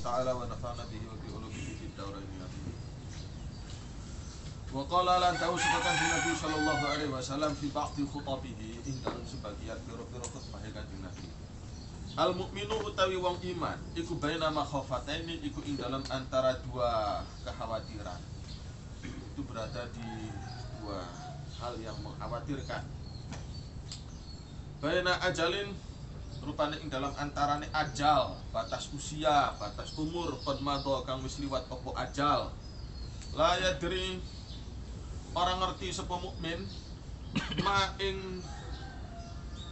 ta'ala wa nafa'na bihi wa bi ulumihi fid dharain amin. Wa qala lan tausikan Nabi sallallahu alaihi wasallam fi ba'di khutabihi ing dalam sebagian pira-pira khutbah Kanjeng Nabi. Al mukminu utawi wong iman iku baina makhafataini iku ing dalam antara dua kekhawatiran. Itu berada di dua hal yang mengkhawatirkan. Baina ajalin rupane ing dalam antarane ajal, batas usia, batas umur qad madha kang wis liwat apa ajal. La yadri orang ngerti sapa mukmin ma ing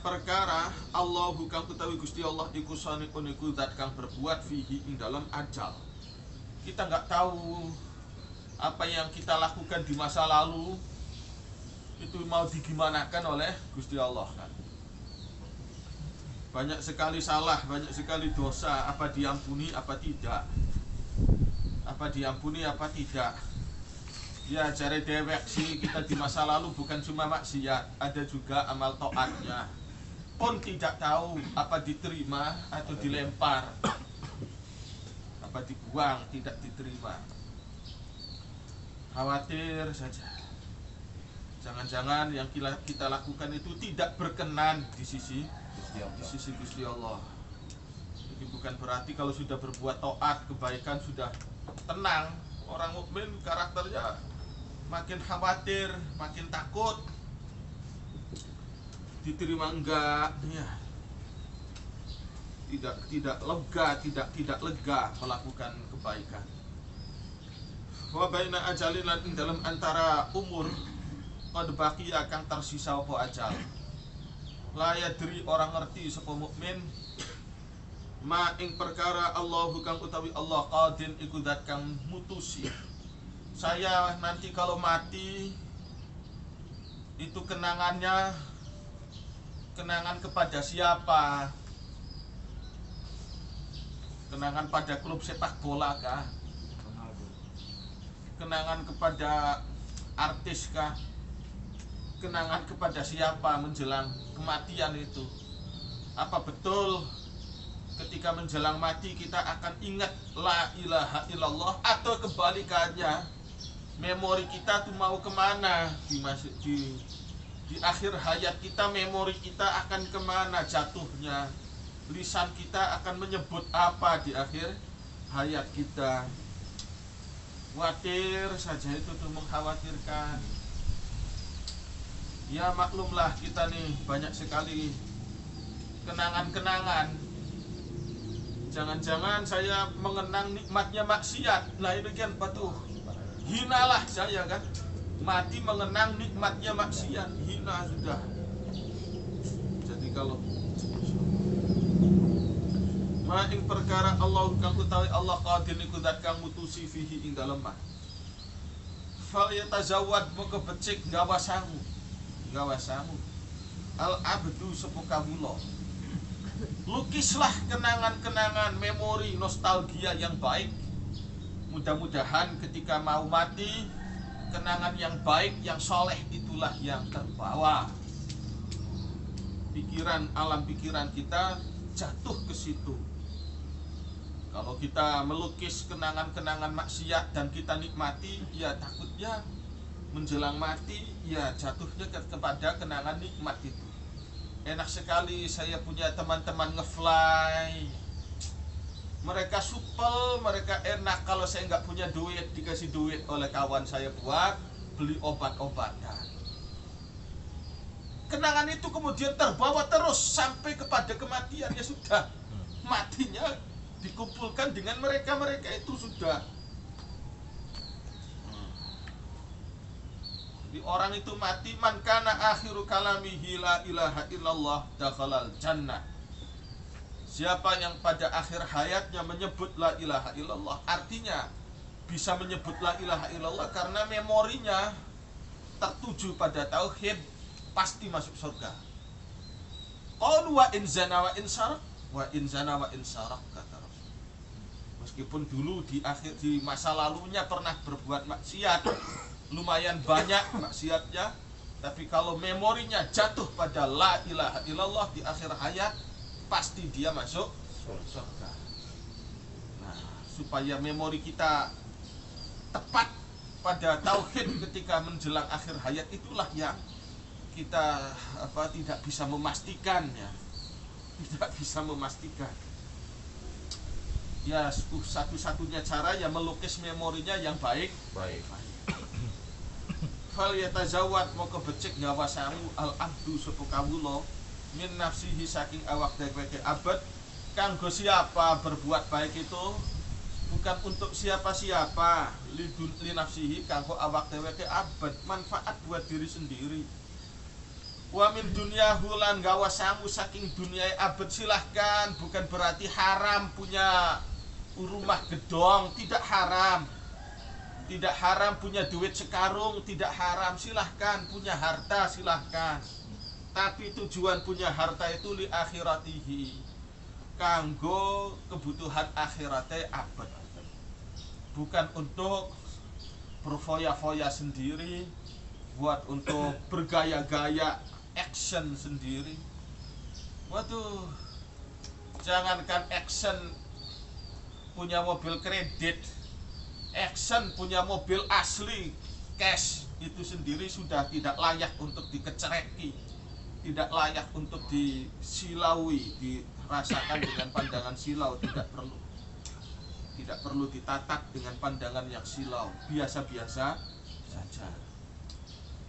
perkara Allahu kang utawi Gusti Allah iku sanikun iku zat kang berbuat fihi ing dalam ajal. Kita enggak tahu apa yang kita lakukan di masa lalu itu mau digimanakan oleh Gusti Allah kan. Banyak sekali salah, banyak sekali dosa, apa diampuni apa tidak. Apa diampuni apa tidak. Ya cari dewek sih kita di masa lalu bukan cuma maksiat, ada juga amal taatnya. Pun tidak tahu apa diterima atau dilempar. Apa dibuang, tidak diterima. Khawatir saja. Jangan-jangan yang kita lakukan itu tidak berkenan di sisi Gusti Allah. Jadi bukan berarti kalau sudah berbuat taat, kebaikan sudah tenang. Orang mukmin karakternya makin khawatir, makin takut. Diterima enggak? Ya. Tidak lega, tidak lega melakukan kebaikan. Wa baina ajalin lan ing dalam antara umur qad baqiya kang tersisa apa ajal. La yadri orang ngerti sapa mukmin ma ing perkara Allahu kang utawi Allah qadin iku zat kang mutusi. Saya nanti kalau mati itu kenangan kepada siapa? Kenangan pada klub sepak bola kah? Kenangan kepada artis kah? Kenangan kepada siapa menjelang kematian itu? Apa betul ketika menjelang mati kita akan ingat la ilaha illallah, atau kebalikannya memori kita tuh mau kemana di akhir hayat kita? Memori kita akan kemana jatuhnya? Lisan kita akan menyebut apa di akhir hayat kita? Khawatir saja itu tuh mengkhawatirkan. Ya maklumlah kita nih banyak sekali kenangan-kenangan. Jangan-jangan saya mengenang nikmatnya maksiat. Nah ini kan patuh, hinalah saya kan. Mati mengenang nikmatnya maksiat, hina sudah. Jadi kalau ma ing perkara Allah kang utawi Allah qadir niku zat kang mutusi fihi ing dalem mah. Fal yatazawwad moko becik gawasangu. Al abdu sepo kawula. Lukislah kenangan-kenangan, memori, nostalgia yang baik. Mudah-mudahan ketika mau mati, kenangan yang baik, yang soleh itulah yang terbawa. Alam pikiran kita jatuh ke situ. Kalau kita melukis kenangan-kenangan maksiat dan kita nikmati, ya takutnya menjelang mati, ya jatuhnya kepada kenangan nikmat itu. Enak sekali saya punya teman-teman ngefly. Mereka supel, mereka enak. Kalau saya nggak punya duit, dikasih duit oleh kawan saya buat beli obat-obatan. Kenangan itu kemudian terbawa terus sampai kepada kematian. Ya sudah, matinya dikumpulkan dengan mereka-mereka itu sudah. Di orang itu mati, man kana akhiru kalamihi la ilaha illallah dakhalal jannah. Siapa yang pada akhir hayatnya menyebut la ilaha illallah, artinya bisa menyebut la ilaha illallah karena memorinya tertuju pada tauhid, pasti masuk surga. Qalu wa in zana wa in sarak wa in zana wa in sarak, kata Rasul. Meskipun dulu di masa lalunya pernah berbuat maksiat, lumayan banyak maksiatnya, tapi kalau memorinya jatuh pada la ilaha illallah di akhir hayat, pasti dia masuk surga. Nah, supaya memori kita tepat pada tauhid ketika menjelang akhir hayat, itulah yang kita tidak bisa memastikan ya. Tidak bisa memastikan. Ya satu-satunya cara ya melukis memorinya yang baik. Fal yatazawwad moko becik gawa sangu al abdu sapa kawula min nafsihi saking awak dheweke abad. Kanggo siapa berbuat baik itu? Bukan untuk siapa-siapa, li nafsihi, kanggo awak dheweke abad, manfaat buat diri sendiri. Wa min dunyahu lan gawa sangu saking dunyai abad, silahkan, bukan berarti haram punya rumah gedong, tidak haram. Tidak haram punya duit sekarung, tidak haram, silahkan punya harta, silahkan. Tapi tujuan punya harta itu li akhiratihi, kanggo kebutuhan akhiratnya abad, bukan untuk berfoya-foya sendiri, buat untuk bergaya-gaya action sendiri. Waduh, jangankan action punya mobil kredit, action punya mobil asli cash itu sendiri sudah tidak layak untuk dikecereki, tidak layak untuk disilaui, dirasakan dengan pandangan silau. Tidak perlu ditatap dengan pandangan yang silau, biasa-biasa saja.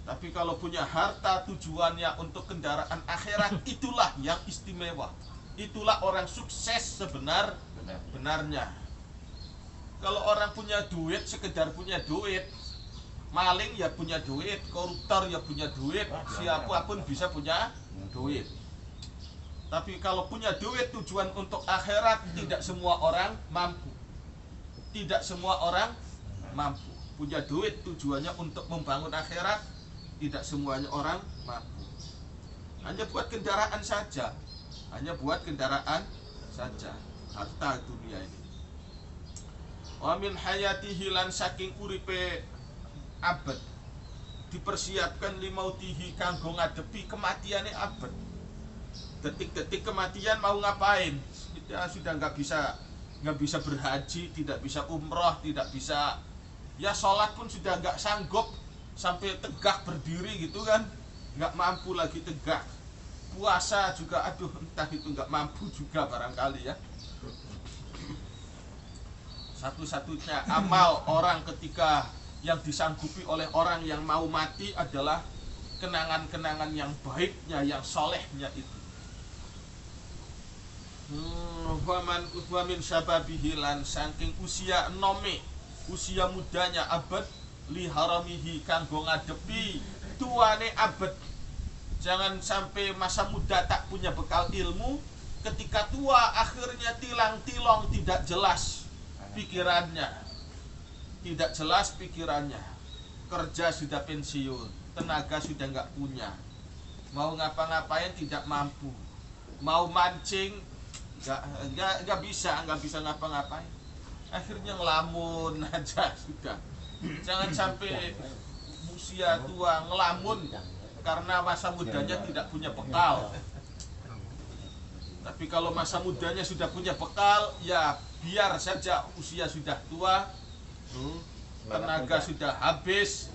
Tapi kalau punya harta tujuannya untuk kendaraan akhirat, itulah yang istimewa, itulah orang sukses sebenar-benarnya. Kalau orang punya duit sekedar punya duit, maling ya punya duit, koruptor ya punya duit, siapapun bisa punya duit. Tapi kalau punya duit tujuan untuk akhirat, tidak semua orang mampu. Tidak semua orang mampu. Punya duit tujuannya untuk membangun akhirat, tidak semuanya orang mampu. Hanya buat kendaraan saja. Hanya buat kendaraan saja. Harta dunia ini. Wa min hayatihi lan saking uripe abad, dipersiapkan limautihi kanggo ngadepi kematiannya abad. Detik-detik kematian mau ngapain? Kita sudah nggak bisa berhaji, tidak bisa umroh, tidak bisa, ya sholat pun sudah nggak sanggup sampai tegak berdiri gitu kan, nggak mampu lagi tegak. Puasa juga aduh entah itu nggak mampu juga barangkali ya. Satu-satunya amal orang ketika yang disanggupi oleh orang yang mau mati adalah kenangan-kenangan yang baiknya, yang solehnya itu. Wa min syababihi lan saking usia enome, usia mudanya abad, li haramihi kanggo ngadepi tuane abad. Jangan sampai masa muda tak punya bekal ilmu, ketika tua akhirnya tilang-tilong, tidak jelas pikirannya, tidak jelas pikirannya. Kerja sudah pensiun, tenaga sudah nggak punya, mau ngapa-ngapain tidak mampu, mau mancing nggak bisa ngapa-ngapain, akhirnya ngelamun aja sudah. Jangan sampai usia tua ngelamun karena masa mudanya tidak punya bekal. Tapi kalau masa mudanya sudah punya bekal, ya biar saja usia sudah tua, tenaga sudah habis,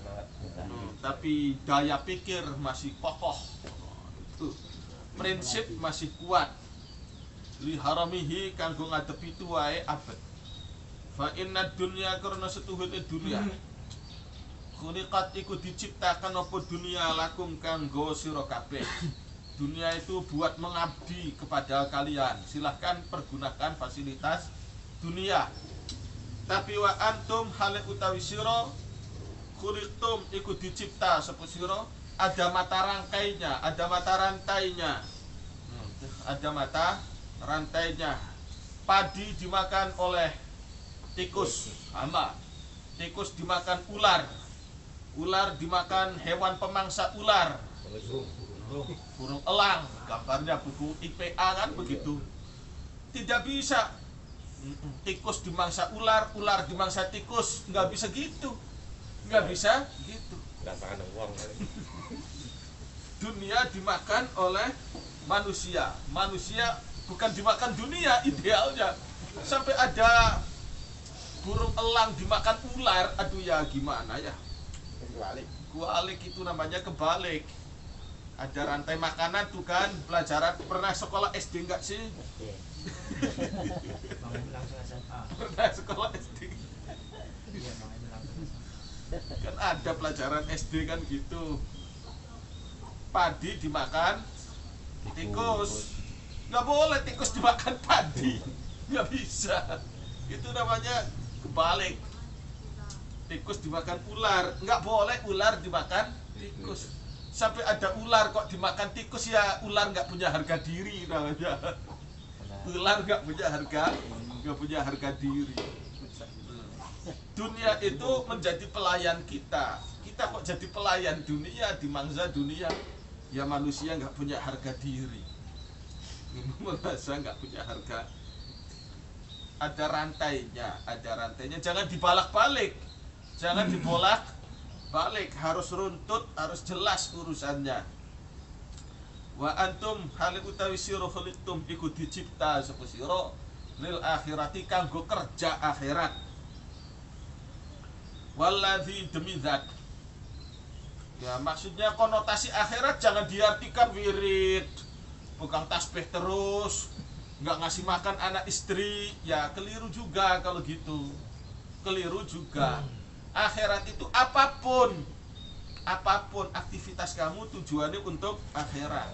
tapi daya pikir masih kokoh, prinsip masih kuat. Li haramihi kanggo ngadepi tuwae abad. Fa inna dunya karena setuhune dunya, khuliqat iku diciptakan apa dunia lakum kanggo sira kabeh. Dunia itu buat mengabdi kepada kalian. Silahkan pergunakan fasilitas dunia. Tapi wa antum hale utawi sira khuliqtum iku dicipta sapa sira, ada mata rangkainya, ada mata rantainya. Ada mata rantainya. Padi dimakan oleh tikus, hama. Tikus dimakan ular. Ular dimakan hewan pemangsa ular. Burung elang, gambarnya buku IPA kan begitu. Tidak bisa tikus dimangsa ular, ular dimangsa tikus, nggak bisa gitu, nggak bisa gitu. Dunia dimakan oleh manusia, manusia bukan dimakan dunia idealnya. Sampai ada burung elang dimakan ular, aduh ya gimana ya. Kebalik. Kualik itu namanya kebalik. Ada rantai makanan tuh kan, pelajaran. Pernah sekolah SD enggak sih? Oke. Bangun langsung SMA. Pernah sekolah SD. Iya, bangun langsung SMA. Kan ada pelajaran SD kan gitu. Padi dimakan tikus. Nggak boleh tikus dimakan padi. Nggak bisa. Itu namanya kebalik. Tikus dimakan ular. Nggak boleh ular dimakan tikus. Sampai ada ular kok dimakan tikus, ya ular nggak punya harga diri namanya. Ular nggak punya harga diri. Dunia itu menjadi pelayan kita. Kita kok jadi pelayan dunia, dimangsa dunia. Ya manusia nggak punya harga diri. Merasa nggak punya harga. Ada rantainya, jangan dibalak-balik. Jangan dibolak-balik, harus runtut, harus jelas urusannya. Wa antum halil utawi sira khuliqtum iku dicipta sapa sira lil akhirati kanggo kerja akhirat. Walladzi demi zat. Ya maksudnya konotasi akhirat jangan diartikan wirid, pegang tasbih terus, nggak ngasih makan anak istri, ya keliru juga kalau gitu. Keliru juga. Akhirat itu apapun aktivitas kamu tujuannya untuk akhirat.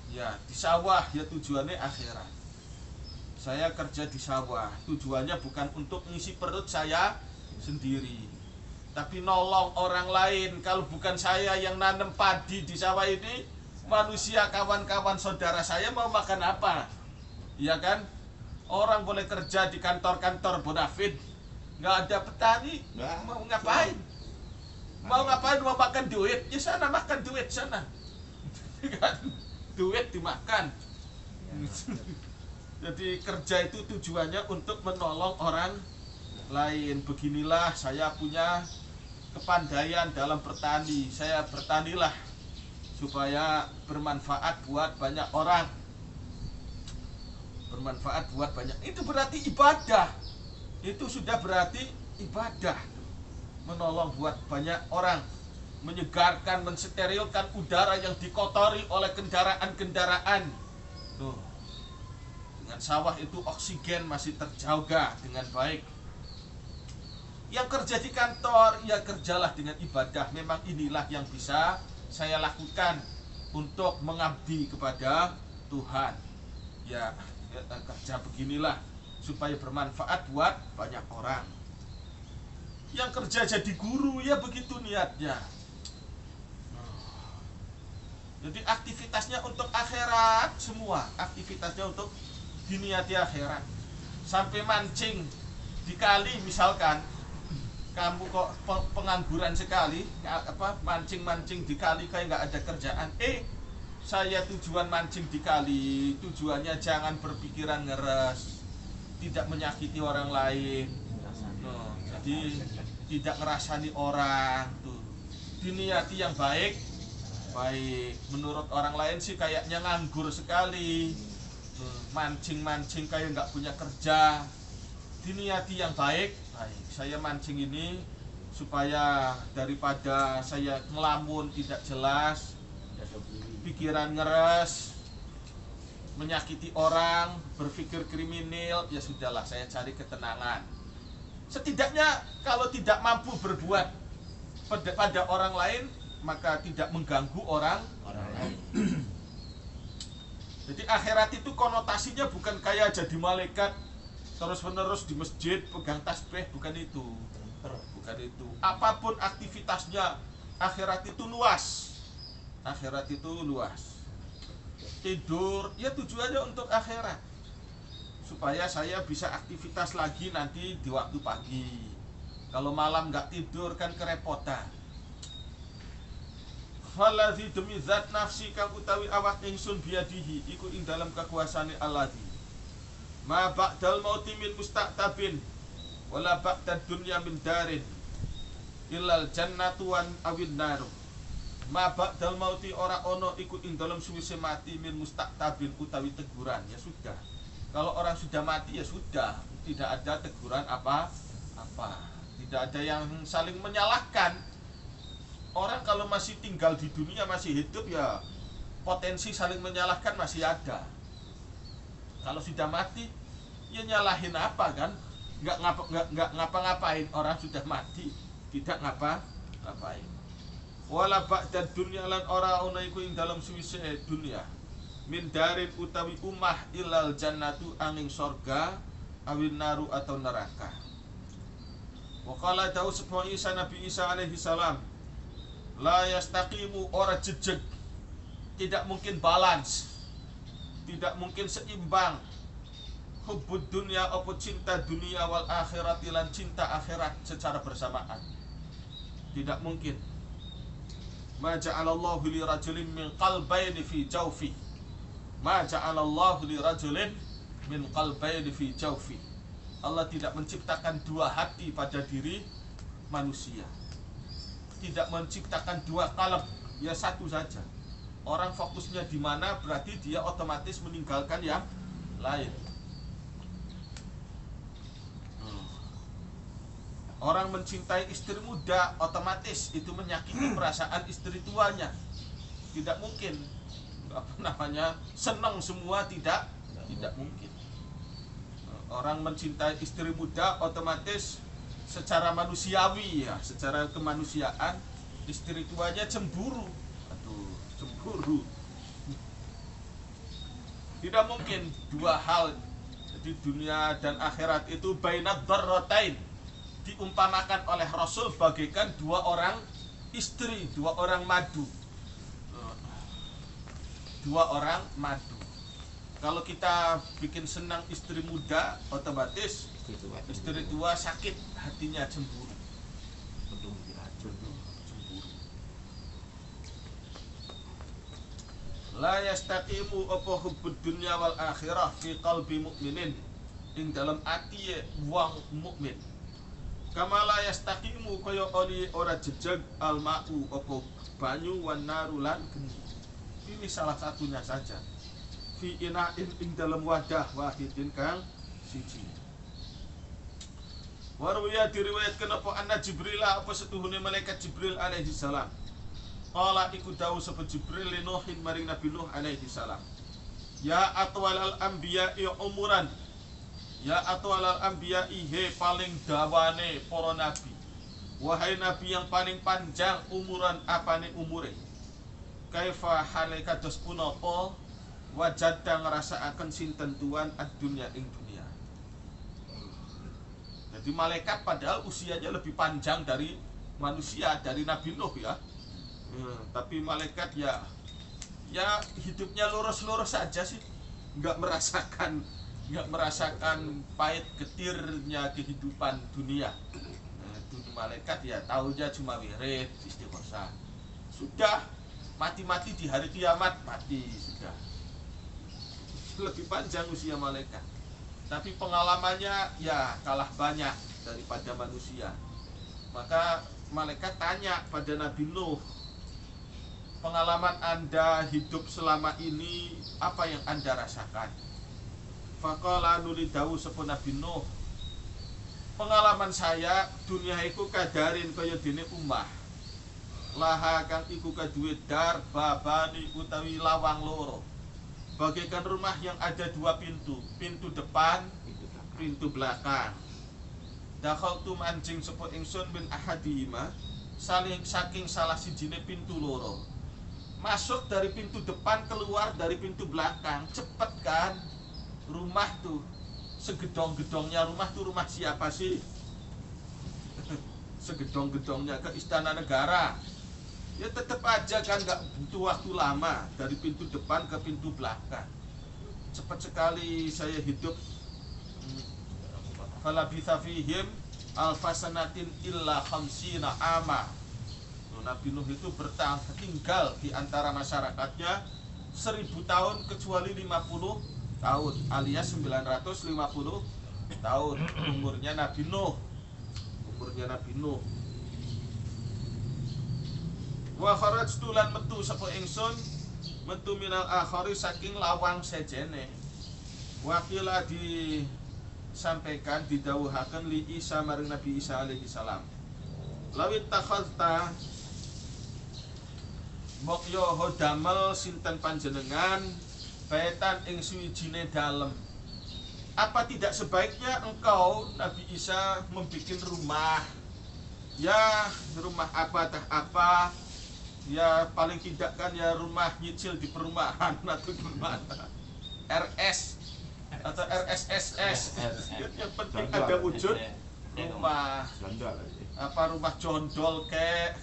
Ya di sawah ya tujuannya akhirat. Saya kerja di sawah, tujuannya bukan untuk ngisi perut saya sendiri, tapi nolong orang lain. Kalau bukan saya yang nanam padi di sawah ini, manusia kawan-kawan saudara saya mau makan apa? Iya kan? Orang boleh kerja di kantor-kantor bonafid, nggak ada petani, mau ngapain? Mau ngapain? Mau makan duit? Ya sana makan duit sana. Duit dimakan. Jadi kerja itu tujuannya untuk menolong orang lain. Beginilah saya punya kepandaian dalam bertani. Saya bertanilah supaya bermanfaat buat banyak orang. Bermanfaat buat banyak. Itu berarti ibadah. Itu sudah berarti ibadah. Menolong buat banyak orang, menyegarkan, mensterilkan udara yang dikotori oleh kendaraan-kendaraan. Tuh. Dengan sawah itu oksigen masih terjaga dengan baik. Yang kerja di kantor, ya kerjalah dengan ibadah. Memang inilah yang bisa saya lakukan untuk mengabdi kepada Tuhan. Ya kerja beginilah supaya bermanfaat buat banyak orang. Yang kerja jadi guru, ya begitu niatnya. Jadi aktivitasnya untuk akhirat semua. Aktivitasnya untuk diniati akhirat. Sampai mancing di kali misalkan, kamu kok pengangguran sekali, mancing-mancing di kali kayak nggak ada kerjaan. Saya tujuan mancing di kali, tujuannya jangan berpikiran ngeres, tidak menyakiti orang lain. Jadi tidak ngerasani orang tuh. Diniati yang baik. Menurut orang lain sih kayaknya nganggur sekali. Mancing-mancing kayak nggak punya kerja. Diniati yang baik. Saya mancing ini supaya daripada saya ngelamun tidak jelas, pikiran ngeres, menyakiti orang, berpikir kriminal, ya sudahlah saya cari ketenangan. Setidaknya kalau tidak mampu berbuat pada orang lain, maka tidak mengganggu orang lain. Jadi akhirat itu konotasinya bukan kayak jadi malaikat terus-menerus di masjid pegang tasbih, bukan itu. Bukan itu. Apapun aktivitasnya, akhirat itu luas. Akhirat itu luas. Tidur, ya tujuannya untuk akhirat. Supaya saya bisa aktivitas lagi nanti di waktu pagi. Kalau malam nggak tidur kan kerepotan. Waladzi demi zat nafsi kang utawi awak ingsun biadihi iku ing dalam kekuasaane Alladzi. Ma ba'dal mauti min mustaqtabin wala ba'dad dunya min darin illal jannatu wan awin naru. Ma ba'dal mauti ora ono iku ing dalam suwise mati min mustaqtabin utawi teguran, ya sudah. Kalau orang sudah mati ya sudah, tidak ada teguran apa-apa, tidak ada yang saling menyalahkan. Orang kalau masih tinggal di dunia, masih hidup ya potensi saling menyalahkan masih ada. Kalau sudah mati ya nyalahin apa kan? Nggak ngapa-ngapain, orang sudah mati tidak ngapa-ngapain. Wala ba'da dunya lan ora ana iku ing dalem suwise dunya. Min darin utawi umah ilal jannatu angin sorga awin naru atau neraka. Wa qala dawu sapa Isa Nabi Isa alaihi salam, la yastaqimu ora jejeg, tidak mungkin balance, tidak mungkin seimbang. Hubbud dunya apa cinta dunia wal akhirat lan cinta akhirat secara bersamaan. Tidak mungkin. Ma ja'alallahu li rajulin min qalbayni fi jawfi. Ma ja'alallahu li rajulin min qalbayni fi jawfi. Allah tidak menciptakan dua hati pada diri manusia. Tidak menciptakan dua qalb, ya satu saja. Orang fokusnya di mana berarti dia otomatis meninggalkan yang lain. Orang mencintai istri muda otomatis itu menyakiti perasaan istri tuanya. Tidak mungkin senang semua, tidak mungkin. Orang mencintai istri muda otomatis secara manusiawi ya, secara kemanusiaan istri tuanya cemburu. Aduh, cemburu. Tidak mungkin dua hal di dunia dan akhirat itu bainad darratain, diumpamakan oleh Rasul bagaikan dua orang istri, dua orang madu. Dua orang madu. Kalau kita bikin senang istri muda, otomatis istri tua sakit hatinya, cemburu. Cemburu. La yastaqimu apa hubbud dunya wal akhirah fi qalbi mukminin, ing dalam ati wong mukmin. Kamala yastaqimu kaya oli ora jejeg alma'u apa banyu wan narulan geni. Ini salah satunya saja. Fi ina'in ing dalam wadah wahidin kang siji. Warwiya diriwayatkan apa anna Jibril apa setuhune malaikat Jibril alaihi salam. Qala iku dawu sapa Jibril li Nuhin maring Nabi Nuh alaihi salam. Ya atwalal anbiya'i umuran. Ya atwalal anbiya'i he paling dawane para nabi. Wahai nabi yang paling panjang umuran apane umure. Kaifa hale kados punapa wajada ngrasakaken sinten tuan ad-dunya ing dunia. Jadi malaikat padahal usianya lebih panjang dari manusia, dari Nabi Nuh ya. Tapi malaikat ya hidupnya lurus-lurus saja sih, nggak merasakan pahit getirnya kehidupan dunia. Dunia malaikat ya tahunya cuma wirid, istighosah. Sudah mati-mati di hari kiamat, mati sudah. Lebih panjang usia malaikat. Tapi pengalamannya ya kalah banyak daripada manusia. Maka malaikat tanya pada Nabi Nuh, pengalaman Anda hidup selama ini apa yang Anda rasakan? Faqala nuli dawu sapa Nabi Nuh, pengalaman saya dunia iku kadarin kaya dene umah. Laha kang iku kaduwe dar babani utawi lawang loro. Bagaikan rumah yang ada dua pintu, pintu depan, pintu belakang. Dakhaltu mancing sapa ingsun min ahadihima, saking salah sijine pintu loro. Masuk dari pintu depan, keluar dari pintu belakang, cepet kan? Rumah tuh, segedong-gedongnya rumah tuh rumah siapa sih? Segedong-gedongnya ke istana negara. Ya tetap aja kan nggak butuh waktu lama dari pintu depan ke pintu belakang. Cepat sekali saya hidup. Falabitha fihim alfasanatin illa khamsina ama. Nabi Nuh itu tinggal di antara masyarakatnya 1000 tahun kecuali 50 tahun alias 950 tahun umurnya Nabi Nuh. Wa kharajtu lan metu sapa ingsun metu minal akhari saking lawang sejene. Wakila disampaikan didawuhaken li Isa maring Nabi Isa alaihi salam. Lawit takhazta mbok yo damel sinten panjenengan baitan ing suwijine dalem. Apa tidak sebaiknya engkau Nabi Isa membuat rumah? Ya rumah apa ya paling tidak kan ya rumah nyicil di perumahan atau gimana, RS atau RSSS. Yang penting ada wujud rumah. Apa rumah jondol kek,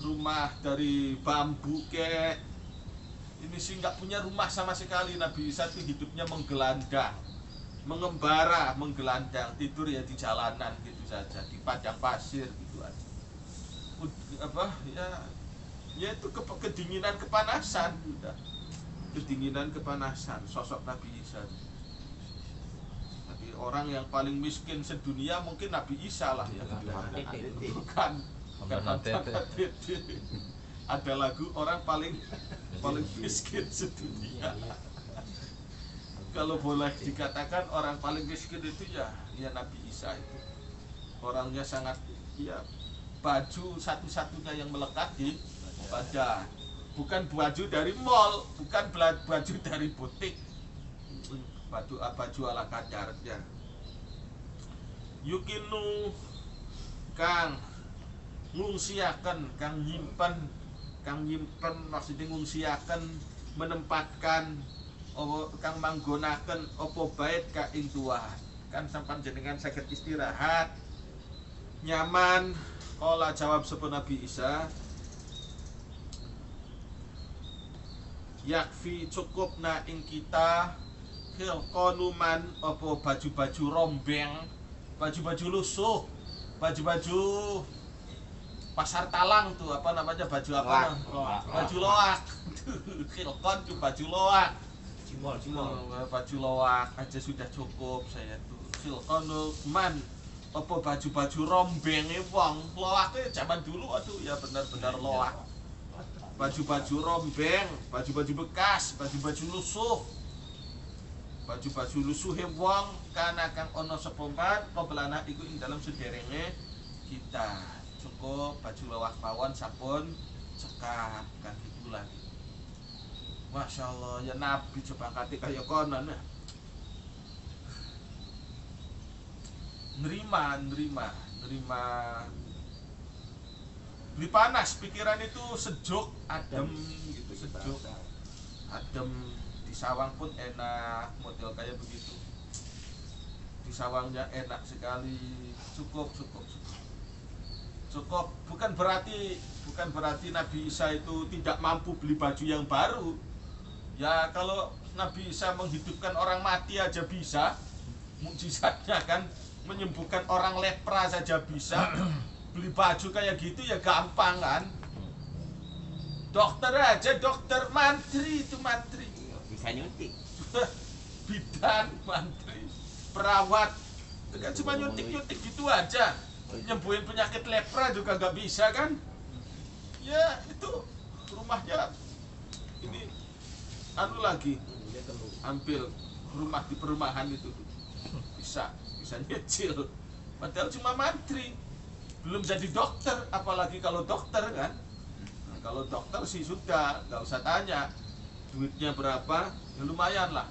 rumah dari bambu kek. Ini sih nggak punya rumah sama sekali. Nabi Isa itu hidupnya menggelandang, mengembara, menggelandang, tidur ya di jalanan gitu saja, di padang pasir gitu aja. Apa ya itu kedinginan kepanasan udah. Kedinginan kepanasan sosok Nabi Isa. Tapi orang yang paling miskin sedunia mungkin Nabi Isa lah ya. Bukan ada lagu orang paling miskin sedunia. Kalau boleh dikatakan orang paling miskin itu ya Nabi Isa itu. Orangnya sangat ya, baju satu-satunya yang melekat di badan. Bukan baju dari mall, bukan baju dari butik. Baju ala kadarnya. Yukinu kang ngungsiaken, kang nyimpen maksudnya ngungsiaken, menempatkan kang manggonaken apa bait ka ing Tuhan. Kan sampan jenengan saged istirahat nyaman. Kala jawab sapa Nabi Isa, yakfi cukupna ing kita konuman apa baju-baju rombeng, baju-baju lusuh, baju-baju pasar talang tuh apa namanya, baju apa? Baju loak. Khilqon tuh baju loak. Cimol. Baju loak aja sudah cukup saya tuh. Khilqon man apa baju-baju rombeng wong. Loaknya zaman dulu aduh ya benar-benar loak. Baju-baju rombeng, baju-baju bekas, baju-baju lusuh. Baju-baju lusuh wong kana kang ana sapa man qoblana iku ing dalam sederenge kita. Cukup baju lawak pawon sampun cekap kan gitulah. Masya Allah ya Nabi coba kate kaya konon ya. Nerima beli panas, pikiran itu sejuk, adem gitu, sejuk, adem. Di sawang pun enak, model kayak begitu. Di sawangnya enak sekali, cukup. Bukan berarti Nabi Isa itu tidak mampu beli baju yang baru. Ya kalau Nabi Isa menghidupkan orang mati aja bisa, mukjizatnya kan menyembuhkan orang lepra saja bisa. Beli baju kayak gitu ya gampang kan. Dokter aja, dokter, mantri itu mantri. Bisa nyuntik. Bidan, mantri, perawat, kan cuma nyuntik gitu aja. Nyembuhin penyakit lepra juga nggak bisa kan? Ya itu rumahnya ini lagi ambil rumah di perumahan itu bisa nyecil. Padahal cuma mantri, belum jadi dokter. Apalagi kalau dokter kan? Nah, kalau dokter sih sudah nggak usah tanya duitnya berapa, ya lumayan lah.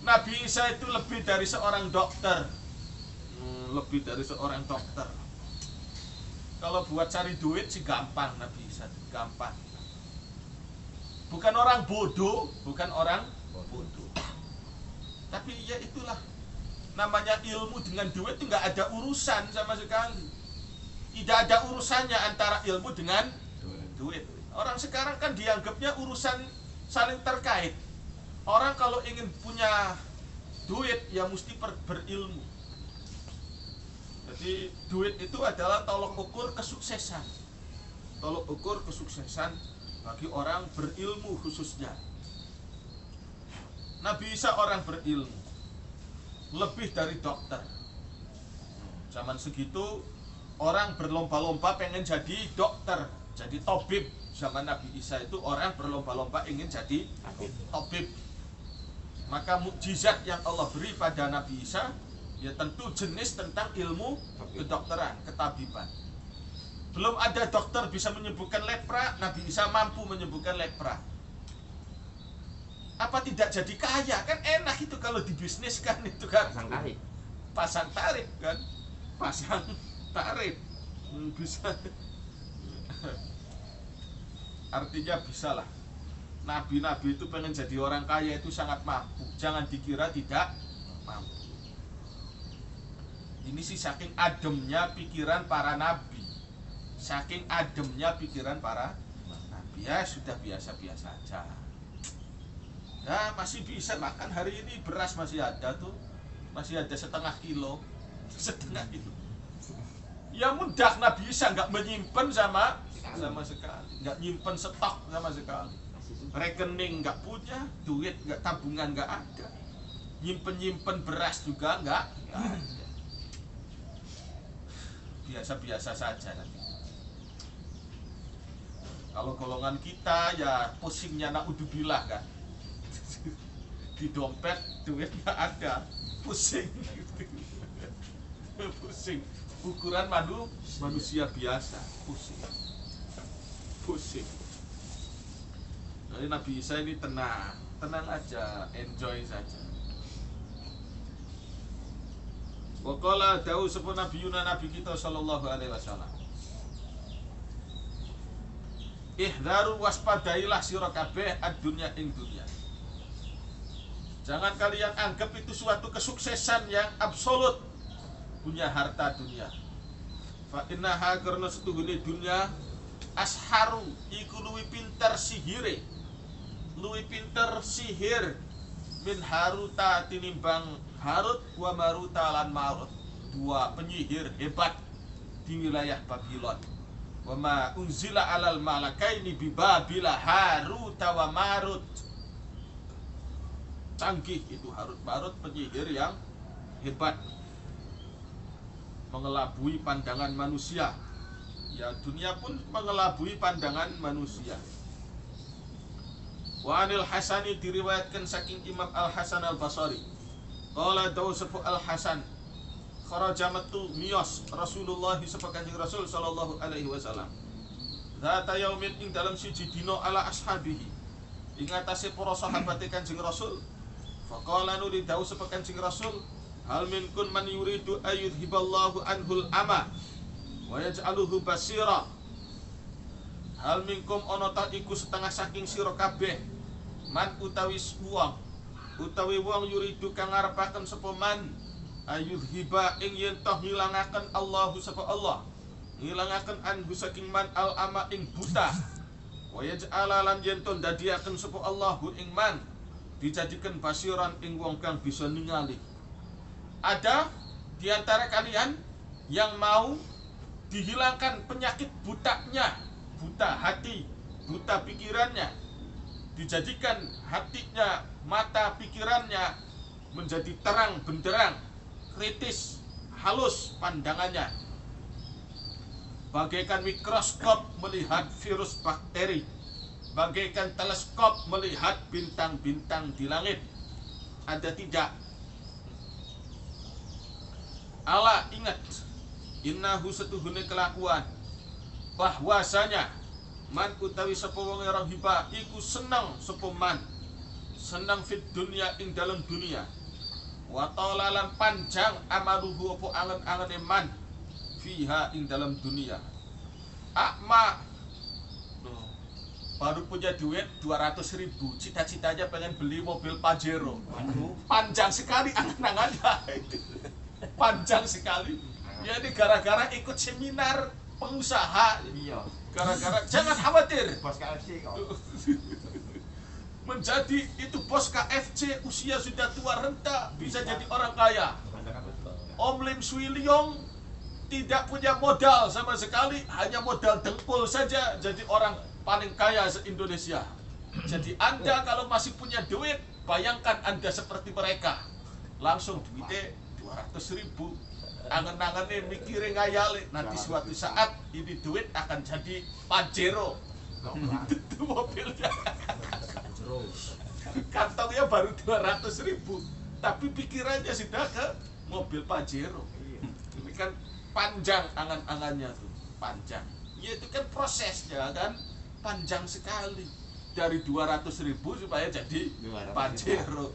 Nabi Isa itu lebih dari seorang dokter. Lebih dari seorang dokter. Kalau buat cari duit sih gampang, Nabi Isa gampang. Bukan orang bodoh. Tapi ya itulah namanya ilmu dengan duit itu nggak ada urusan sama sekali. Tidak ada urusannya antara ilmu dengan duit. Orang sekarang kan dianggapnya urusan saling terkait. Orang kalau ingin punya duit ya mesti berilmu. Jadi duit itu adalah tolok ukur kesuksesan. Tolok ukur kesuksesan bagi orang berilmu khususnya. Nabi Isa orang berilmu, lebih dari dokter. Zaman segitu orang berlomba-lomba pengen jadi dokter, jadi tabib. Zaman Nabi Isa itu orang berlomba-lomba ingin jadi tabib. Maka mukjizat yang Allah beri pada Nabi Isa ya tentu jenis tentang ilmu kedokteran, ketabiban. Belum ada dokter bisa menyembuhkan lepra, Nabi Isa mampu menyembuhkan lepra. Apa tidak jadi kaya? Kan enak itu kalau dibisniskan itu kan. Pasang tarif kan. Pasang tarif. Bisa. Artinya bisalah. Nabi-nabi itu pengen jadi orang kaya itu sangat mampu. Jangan dikira tidak mampu. Ini sih saking ademnya pikiran para nabi. Saking ademnya pikiran para nabi. Ya sudah biasa-biasa aja. Ya masih bisa makan hari ini, beras masih ada tuh. Masih ada setengah kilo. Setengah kilo. Ya mudah, Nabi Isa nggak menyimpan sama sekali. Nggak nyimpen stok sama sekali. Rekening nggak punya, duit nggak, tabungan nggak ada, nyimpen beras juga nggak ada. Biasa-biasa saja nanti. Kalau golongan kita ya pusingnya naudzubillah kan, di dompet duit nggak ada, pusing, pusing. Ukuran manusia biasa, pusing. Jadi Nabi Isa ini tenang aja, enjoy saja. Waqala dawu sapa nabiyuna nabi kita sallallahu alaihi wasallam. Ihdaru waspadailah sira kabeh ad-dunya ing dunya. Jangan kalian anggap itu suatu kesuksesan yang absolut punya harta dunia. Fa innaha karna setuhune dunya asharu iku luwih pinter sihire. Luwih pinter sihir min Haruta tinimbang Harut wa Maruta lan Marut, dua penyihir hebat di wilayah Babylon. Wa ma unzila alal malakaini bi Babila Haruta wa Marut. Canggih itu Harut Marut, penyihir yang hebat, mengelabui pandangan manusia. Ya dunia pun mengelabui pandangan manusia. Wa anil Hasani diriwayatkan saking Imam Al-Hasan Al-Basri. Qala dawu sepu Al-Hasan, kharaja metu miyos Rasulullah sapa Kanjeng Rasul sallallahu alaihi wasallam. Zata yaumin ing dalam siji dina ala ashabihi. Ing atase para sahabate Kanjeng Rasul. Faqala nuli dawu sapa Kanjeng Rasul, hal minkun man yuridu ayyudhiballahu anhul ama wa yaj'aluhu basira. Hal minkum ana ta iku setengah saking sira kabeh man utawi wong yuridu kang ngarepaken sapa man ayyudhiba ing yen toh ngilangaken Allahu sapa Allah, ngilangaken anhu saking man al ama ing buta, wa yaj'ala lan yen to dadiaken sapa Allahu ing man dijadikan basiran ing wong kang bisa ningali. Ada di antara kalian yang mau dihilangkan penyakit butanya, buta hati, buta pikirannya, dijadikan hatinya, mata pikirannya menjadi terang benderang, kritis, halus pandangannya, bagaikan mikroskop melihat virus bakteri, bagaikan teleskop melihat bintang-bintang di langit. Ada tidak? Allah ingat, innahu setuhune kelakuan, bahwasanya man utawi sapa wong rahiba iku seneng sapa man, seneng fit dunya ing dalam dunia, wa talalan panjang amaluhu apa angen-angene man fiha ing dalam dunia. Akma baru punya duit 200.000, cita-citanya pengen beli mobil Pajero. Panjang sekali angen-angannya. Panjang sekali. Ya ini gara-gara ikut seminar pengusaha. Iya. Gara-gara jangan khawatir. Bos KFC kok. Menjadi itu bos KFC, usia sudah tua renta, bisa jadi orang kaya. Om Lim Swee Leong tidak punya modal sama sekali, hanya modal dengkul saja jadi orang paling kaya se-Indonesia. Jadi Anda kalau masih punya duit, bayangkan Anda seperti mereka. Langsung duitnya 200.000. Angen-angennya mikirin ngayali. Nanti suatu saat ini duit akan jadi Pajero. Itu mobilnya. Kantongnya uangnya baru 200.000, tapi pikirannya sudah ke mobil Pajero. Ini kan panjang angan-angannya tuh, panjang. Ya itu kan prosesnya kan panjang sekali, dari 200.000 supaya jadi Pajero.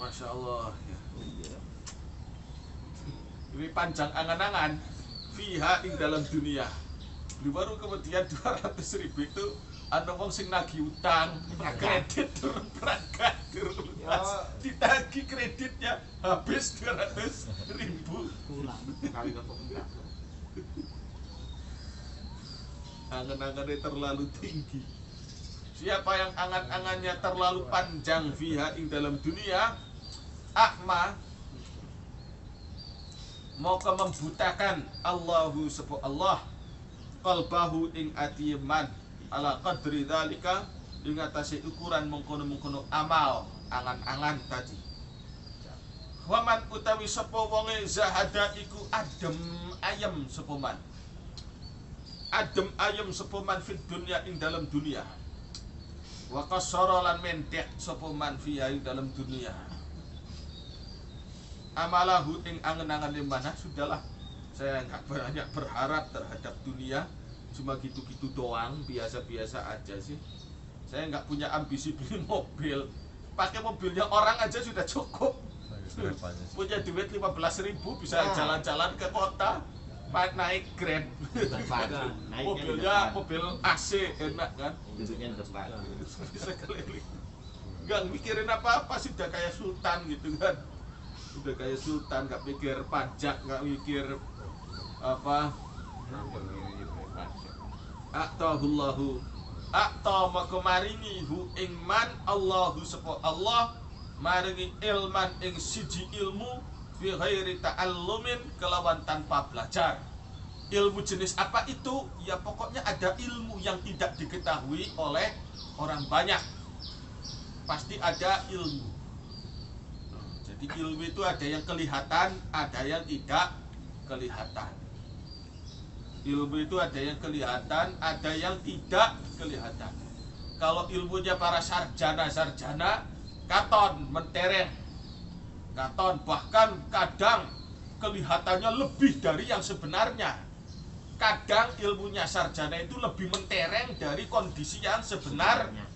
Masya Allah ya. Ini panjang angan-angan fiha ing dalam dunia. Baru kemudian 200.000 itu ada wong sing nagih utang, kredit turun berangkat turun lunas, ditagih kreditnya habis 200.000 pulang kali ke pemerintah. Angan-angannya terlalu tinggi. Siapa yang angan-angannya terlalu panjang fiha ing dalam dunia, akma, maka membutakan Allahu subhanahu Allah qalbahu ing ati man ala qadri dzalika ing atase ukuran mengkono-mengkono amal angan-angan tadi. Waman utawi sapa wonge zahada iku adem ayem sapa man. Adem ayem sapa man fid dunya ing dalam dunia. Wa qassara lan mendek sapa man fiha ing dalam dunia. Amalahu ing angen-angan di mana sudahlah, saya nggak banyak berharap terhadap dunia, cuma gitu-gitu doang, biasa-biasa aja sih. Saya nggak punya ambisi beli mobil, pakai mobilnya orang aja sudah cukup. Punya duit 15.000 bisa jalan-jalan ke kota, naik Grab. Mobilnya mobil AC enak kan? Duduknya depan. Bisa keliling. Nggak mikirin apa-apa, sudah kayak sultan gitu kan. Udah kayak sultan, gak mikir pajak, gak mikir apa. A'tahullahu a'ta maka maringi hu ing man Allahu sapa Allah maringi ilman ing siji ilmu fi ghairi ta'allumin kelawan tanpa belajar. Ilmu jenis apa itu? Ya pokoknya ada ilmu yang tidak diketahui oleh orang banyak. Pasti ada ilmu. Di ilmu itu ada yang kelihatan, ada yang tidak kelihatan. Ilmu itu ada yang kelihatan, ada yang tidak kelihatan. Kalau ilmunya para sarjana-sarjana, katon, mentereng, katon, bahkan kadang kelihatannya lebih dari yang sebenarnya. Kadang ilmunya sarjana itu lebih mentereng dari kondisi yang sebenarnya.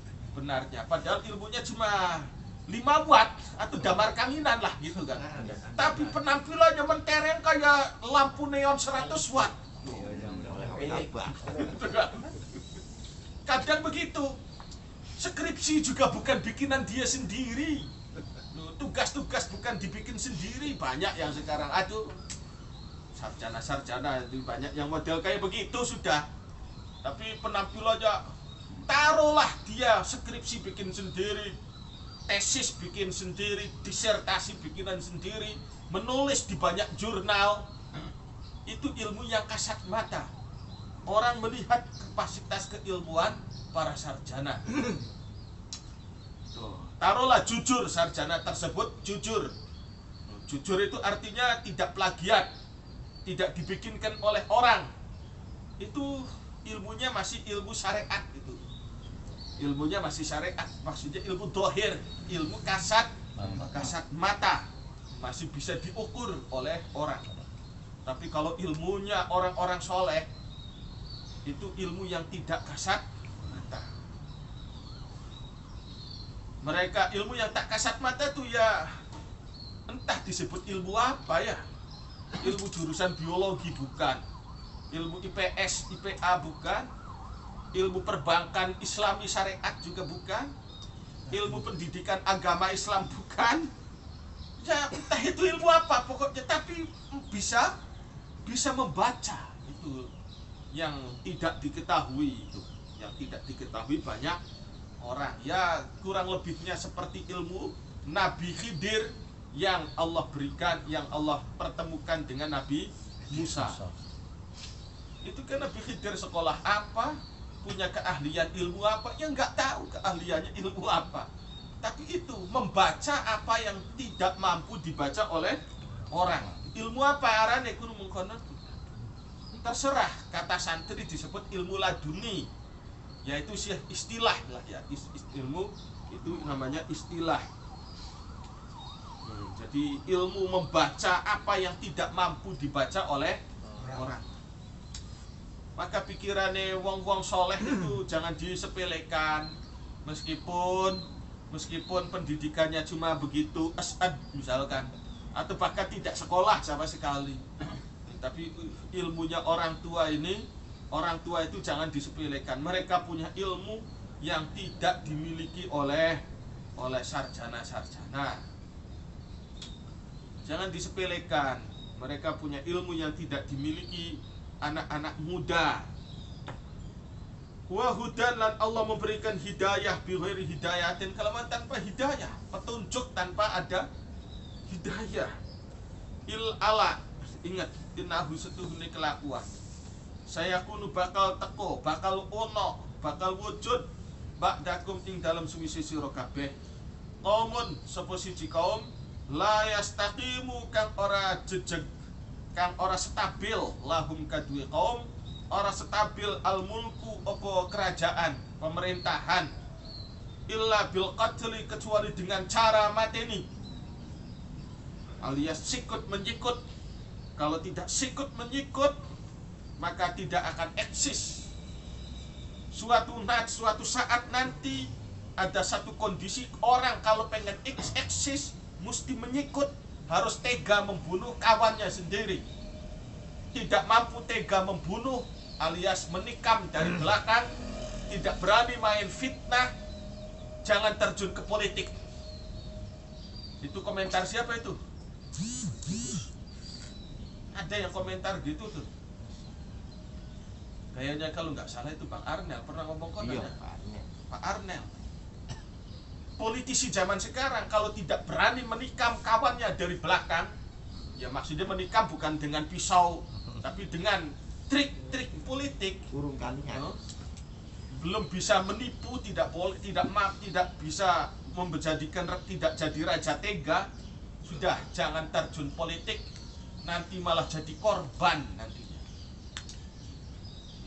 Padahal ilmunya cuma 5 watt atau damar kanginan lah gitu kan. Tapi penampilannya mentereng kayak lampu neon 100 watt. Kadang begitu. Skripsi juga bukan bikinan dia sendiri. Tugas-tugas bukan dibikin sendiri. Banyak yang sekarang aduh, sarjana-sarjana banyak yang model kayak begitu sudah. Tapi penampilannya, taruhlah dia skripsi bikin sendiri, tesis bikin sendiri, disertasi bikinan sendiri, menulis di banyak jurnal. Itu ilmu yang kasat mata. Orang melihat kapasitas keilmuan para sarjana. Tuh, taruhlah jujur sarjana tersebut jujur. Jujur itu artinya tidak plagiat, tidak dibikinkan oleh orang. Itu ilmunya masih ilmu syariat itu. Ilmunya masih syariat, maksudnya ilmu dohir, ilmu kasat mata, masih bisa diukur oleh orang. Tapi kalau ilmunya orang-orang soleh, itu ilmu yang tidak kasat mata. Mereka ilmu yang tak kasat mata tuh ya entah disebut ilmu apa ya. Ilmu jurusan biologi bukan, ilmu IPS, IPA bukan, ilmu perbankan Islami syariat juga bukan, ilmu pendidikan agama Islam bukan. Ya entah itu ilmu apa pokoknya, tapi bisa membaca. Itu yang tidak diketahui, itu yang tidak diketahui banyak orang. Ya kurang lebihnya seperti ilmu Nabi Khidir yang Allah berikan, yang Allah pertemukan dengan Nabi Musa. Itu kan Nabi Khidir sekolah apa, punya keahlian ilmu apa, ya nggak tahu keahliannya ilmu apa. Tapi itu membaca apa yang tidak mampu dibaca oleh orang. Ilmu apa arane kudu mengkono? terserah, kata santri disebut ilmu laduni, yaitu istilah lah ya, ilmu itu namanya istilah. Jadi ilmu membaca apa yang tidak mampu dibaca oleh orang. Maka pikirannya wong-wong soleh itu jangan disepelekan, meskipun pendidikannya cuma begitu asad misalkan, atau bahkan tidak sekolah sama sekali. Tapi ilmunya orang tua itu jangan disepelekan. Mereka punya ilmu yang tidak dimiliki oleh sarjana-sarjana. Jangan disepelekan. Mereka punya ilmu yang tidak dimiliki anak-anak muda. Wa hudan, lan Allah memberikan hidayah bi ghairi hidayatin, kalaman tanpa hidayah, petunjuk tanpa ada hidayah. Ingat, innahu setuhune kelakuan. Saya kunu bakal teko, bakal ono, bakal wujud ba'dakum ing dalam suwise sira kabeh. Qaumun sapa siji kaum la yastaqimu kang ora jejeg, kang ora stabil, lahum kadue kaum ora stabil al mulku apa kerajaan, pemerintahan, illa bil qatli, kecuali dengan cara mateni, alias sikut menyikut. Kalau tidak sikut menyikut, maka tidak akan eksis. Suatu saat nanti ada satu kondisi orang kalau pengen eksis mesti menyikut, harus tega membunuh kawannya sendiri. Tidak mampu tega membunuh alias menikam dari belakang, tidak berani main fitnah, jangan terjun ke politik. Itu komentar siapa itu? Ada yang komentar gitu tuh. Kayaknya kalau nggak salah itu Bang Arnel pernah ngomong kok. Iya, Pak Arnel. Politisi zaman sekarang kalau tidak berani menikam kawannya dari belakang, ya maksudnya menikam bukan dengan pisau, tapi dengan trik-trik politik. Urung kalian. Belum bisa menipu, tidak bisa menjadikan tidak jadi raja tega, sudah jangan terjun politik, nanti malah jadi korban nantinya.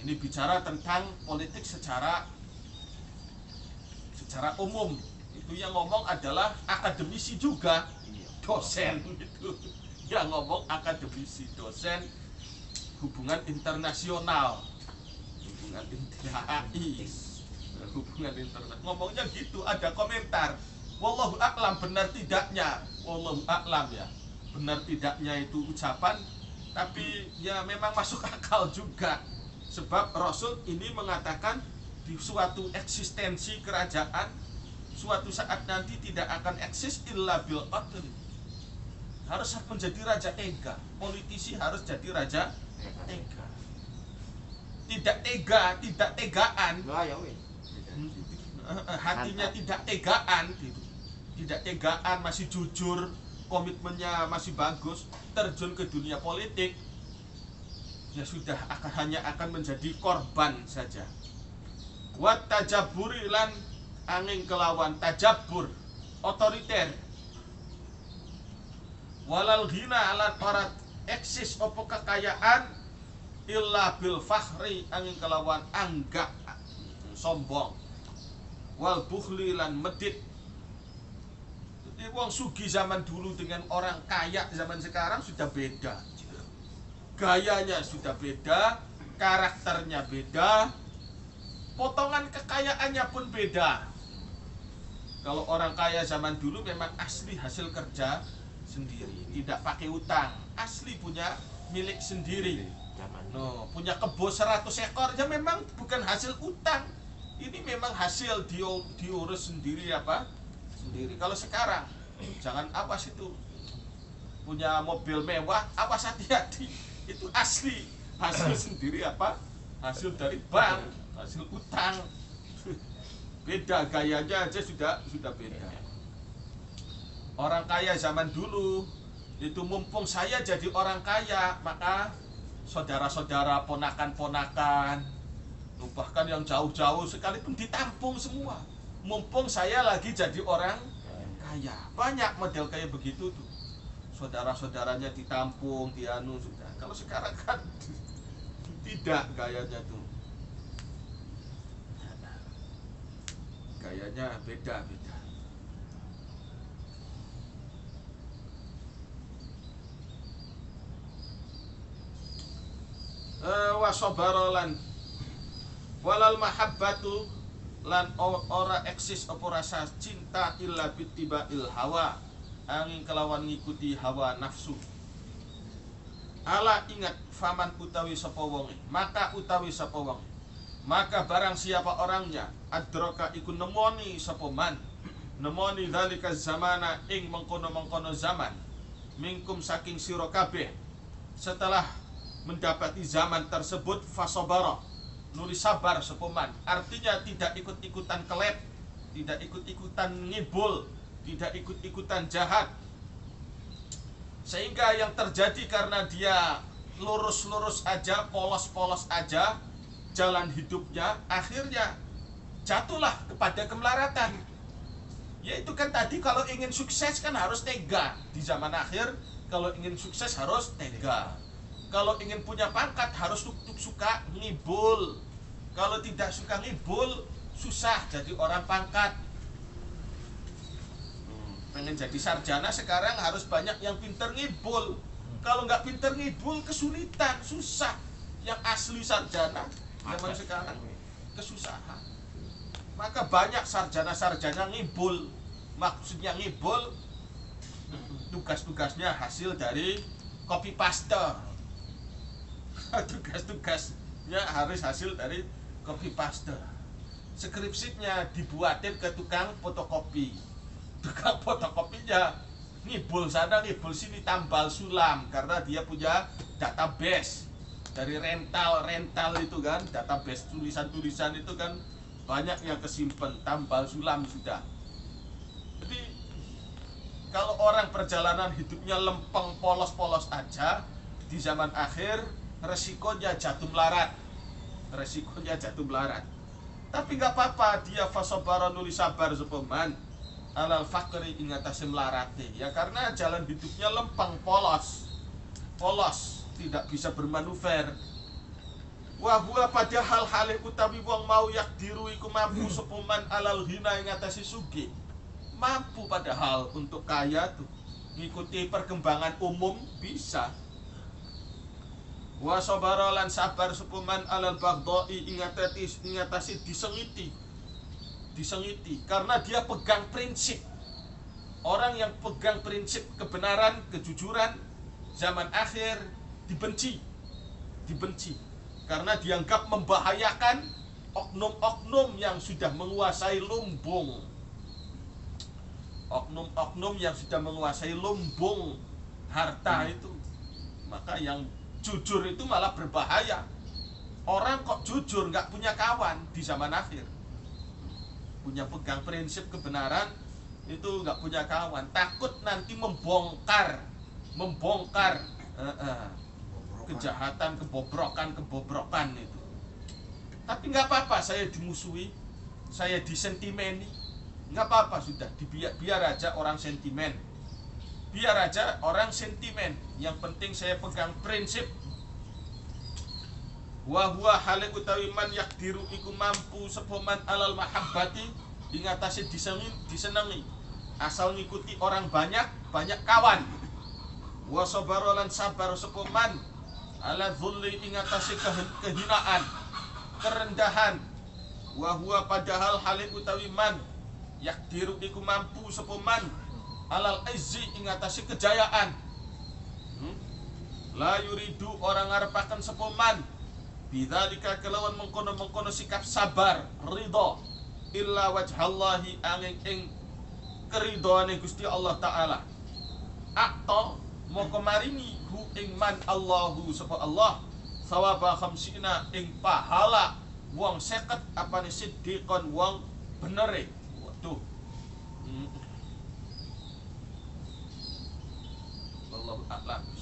Ini bicara tentang politik secara umum. Itu yang ngomong adalah akademisi juga, dosen gitu. Yang ngomong akademisi, dosen hubungan internasional, hubungan internasional. Ngomongnya gitu, ada komentar. Wallahu a'lam, benar tidaknya. Wallahu a'lam ya. Benar tidaknya itu ucapan, tapi ya memang masuk akal juga. Sebab Rasul ini mengatakan di suatu eksistensi kerajaan, suatu saat nanti tidak akan eksis illa bil qatl. Harus menjadi raja tega. Politisi harus jadi raja tega. Tidak tega, tidak tegaan. Hatinya tidak tegaan gitu. Tidak tegaan, masih jujur, komitmennya masih bagus, terjun ke dunia politik, ya sudah hanya akan menjadi korban saja. Wat tajaburi lan angin kelawan tajabur, otoriter. Walal ghina lan ora eksis opo kekayaan illa bil fakhri, angin kelawan anggap sombong. Wal bukhli lan medit. Jadi wong sugi zaman dulu dengan orang kaya zaman sekarang sudah beda. Gayanya sudah beda, karakternya beda, potongan kekayaannya pun beda. Kalau orang kaya zaman dulu memang asli hasil kerja sendiri, tidak pakai utang, asli punya milik sendiri. No, punya kebun 100 ekor, ya memang bukan hasil utang. Ini memang hasil diurus sendiri sendiri. Kalau sekarang jangan awas itu punya mobil mewah, awas hati-hati, itu asli hasil sendiri hasil dari bank, hasil utang. Beda gayanya aja sudah beda. Orang kaya zaman dulu itu mumpung saya jadi orang kaya, maka saudara-saudara, ponakan-ponakan, bahkan yang jauh-jauh sekalipun ditampung semua. Mumpung saya lagi jadi orang kaya. Banyak model kayak begitu tuh. Saudara-saudaranya ditampung, sudah. Kalau sekarang kan beda gayanya tuh. Gayanya beda-beda. Wasobarolan walal mahabbatu lan ora eksis apa rasa cinta illa bittibail hawa angin kelawan ngikuti hawa nafsu. Ala ingat faman utawi sapa wonge, maka utawi sapa wonge, maka barang siapa orangnya adroka iku nemoni sapa man, nemoni dzalika zamana ing mengkono-mengkono zaman, mingkum saking sira kabeh, setelah mendapati zaman tersebut fasobara nuli sabar sapa man, artinya tidak ikut-ikutan kelep, tidak ikut-ikutan ngibul, tidak ikut-ikutan jahat, sehingga yang terjadi karena dia lurus-lurus aja, polos-polos aja jalan hidupnya, akhirnya jatuhlah kepada kemelaratan. Yaitu kan tadi kalau ingin sukses kan harus tega. Di zaman akhir kalau ingin sukses harus tega. Kalau ingin punya pangkat harus suka ngibul. Kalau tidak suka ngibul susah jadi orang pangkat. Pengen jadi sarjana sekarang harus banyak yang pinter ngibul. Kalau nggak pinter ngibul kesulitan, susah. Yang asli sarjana zaman sekarang kesusahan. Maka banyak sarjana-sarjana ngibul. Maksudnya ngibul, tugas-tugasnya hasil dari copy paste. Tugas-tugasnya harus hasil dari copy paste. Skripsinya dibuatin ke tukang fotokopi. Tukang fotokopinya ngibul sana ngibul sini, tambal sulam karena dia punya database dari rental itu kan, database tulisan-tulisan itu kan banyak yang kesimpan, tambal sulam sudah. Jadi kalau orang perjalanan hidupnya lempeng, polos-polos aja, di zaman akhir resikonya jatuh melarat. Tapi nggak apa-apa, dia fasobara nuli sabar sepeman alal fakri ingatasi melarate. Ya karena jalan hidupnya lempeng, polos, tidak bisa bermanuver. Wahua padahal halih utawi wong mau yak diru iku mampu sepeman alal hina ingatasi sugih. Mampu padahal untuk kaya tuh ngikuti perkembangan umum bisa. Wa sabara lan sabar sepuman alal baghdai ingatasi disengiti karena dia pegang prinsip. Orang yang pegang prinsip kebenaran, kejujuran zaman akhir dibenci karena dianggap membahayakan oknum-oknum yang sudah menguasai lumbung. Oknum-oknum yang sudah menguasai lumbung harta itu. Maka yang jujur itu malah berbahaya. Orang kok jujur nggak punya kawan di zaman akhir. Punya pegang prinsip kebenaran itu nggak punya kawan. Takut nanti membongkar kejahatan, kebobrokan itu. Tapi nggak apa-apa, saya dimusuhi, saya disentimeni, nggak apa-apa sudah, biar aja orang sentimen, yang penting saya pegang prinsip. Wahwa hale utawi man yakdiru iku mampu sepoman alal mahabbati ingatasi disenangi, asal ngikuti orang banyak kawan. Wasobarolan sabar sepoman ala dhulli ingatasi kehinaan, kerendahan. Wahwa padahal hale utawi man yakdiru iku mampu sepoman alal izzi ingatasi kejayaan. La yuridu orang ngarepaken sepoman bidzalika kelawan mengkono sikap sabar ridho illa wajhallahi angin ing keridhoane Gusti Allah taala. Akto moko maringi hu ing man Allahu sapa Allah sawaba khamsina ing pahala wong 50 apane siddiqon wong benere. Waduh. Wallahu a'lam.